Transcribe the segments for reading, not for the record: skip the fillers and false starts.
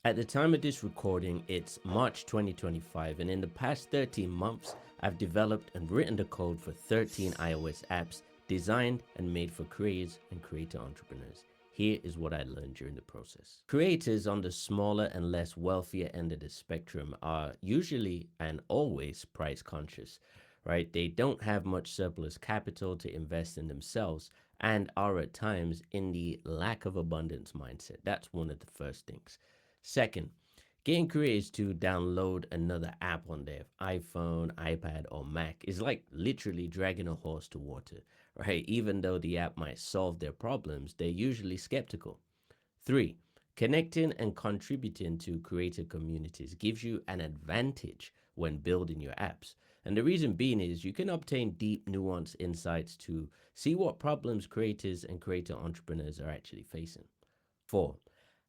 At the time of this recording, it's March 2025, and in the past 13 months, I've developed and written the code for 13 iOS apps designed and made for creators and creator entrepreneurs. Here is what I learned during the process. Creators on the smaller and less wealthier end of the spectrum are usually and always price conscious, right? They don't have much surplus capital to invest in themselves and are at times in the lack of abundance mindset. That's one of the first things. Second, getting creators to download another app on their iPhone, iPad, or Mac is like literally dragging a horse to water, right? Even though the app might solve their problems, they're usually skeptical. Three, connecting and contributing to creator communities gives you an advantage when building your apps. And the reason being is you can obtain deep, nuanced insights to see what problems creators and creator entrepreneurs are actually facing. Four,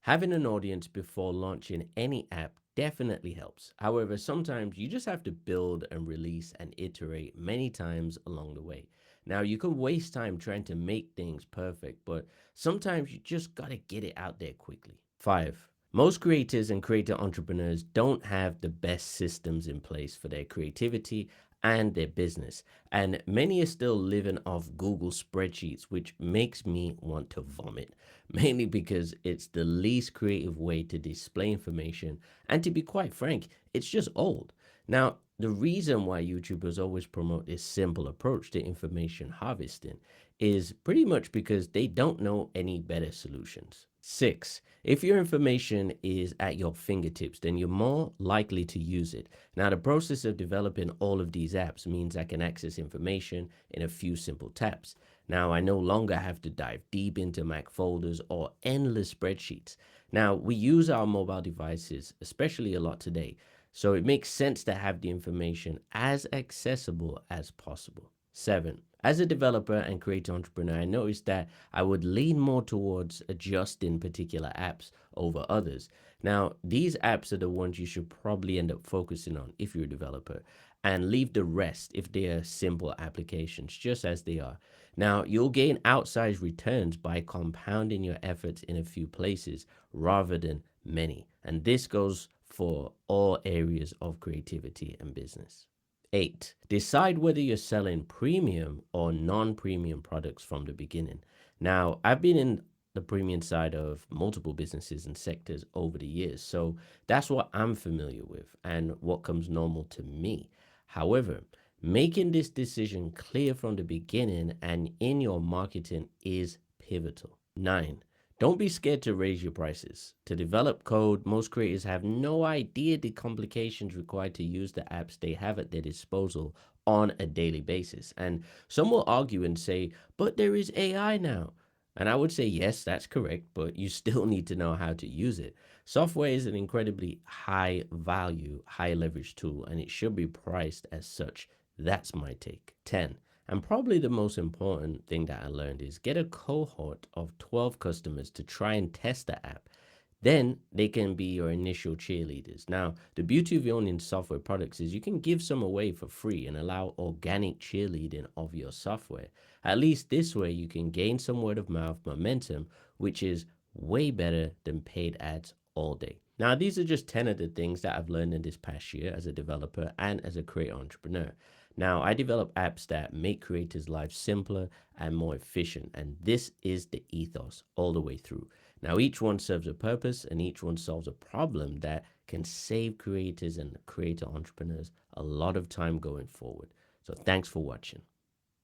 having an audience before launching any app definitely helps. However, sometimes you just have to build and release and iterate many times along the way. Now, you can waste time trying to make things perfect, but sometimes you just gotta get it out there quickly. Five, most creators and creator entrepreneurs don't have the best systems in place for their creativity and their business. And many are still living off Google spreadsheets, which makes me want to vomit, mainly because it's the least creative way to display information. And to be quite frank, it's just old. Now, the reason why YouTubers always promote this simple approach to information harvesting is pretty much because they don't know any better solutions. Six, if your information is at your fingertips, then you're more likely to use it. Now, the process of developing all of these apps means I can access information in a few simple taps. Now, I no longer have to dive deep into Mac folders or endless spreadsheets. Now, we use our mobile devices, especially a lot today, so it makes sense to have the information as accessible as possible. Seven, as a developer and creator entrepreneur, I noticed that I would lean more towards adjusting particular apps over others. Now, these apps are the ones you should probably end up focusing on if you're a developer, and leave the rest if they are simple applications, just as they are. Now, you'll gain outsized returns by compounding your efforts in a few places rather than many. And this goes for all areas of creativity and business. Eight, decide whether you're selling premium or non premium products from the beginning. Now, I've been in the premium side of multiple businesses and sectors over the years, so that's what I'm familiar with and what comes normal to me. However, making this decision clear from the beginning and in your marketing is pivotal. Nine, don't be scared to raise your prices. To develop code, most creators have no idea the complications required to use the apps they have at their disposal on a daily basis. And some will argue and say, but there is AI now. And I would say, yes, that's correct, but you still need to know how to use it. Software is an incredibly high value, high leverage tool, and it should be priced as such. That's my take. 10. And probably the most important thing that I learned is get a cohort of 12 customers to try and test the app. Then they can be your initial cheerleaders. Now, the beauty of owning software products is you can give some away for free and allow organic cheerleading of your software. At least this way, you can gain some word of mouth momentum, which is way better than paid ads all day. Now, these are just 10 of the things that I've learned in this past year as a developer and as a creator entrepreneur. Now, I develop apps that make creators' lives simpler and more efficient, and this is the ethos all the way through. Now, each one serves a purpose and each one solves a problem that can save creators and creator entrepreneurs a lot of time going forward. So, thanks for watching.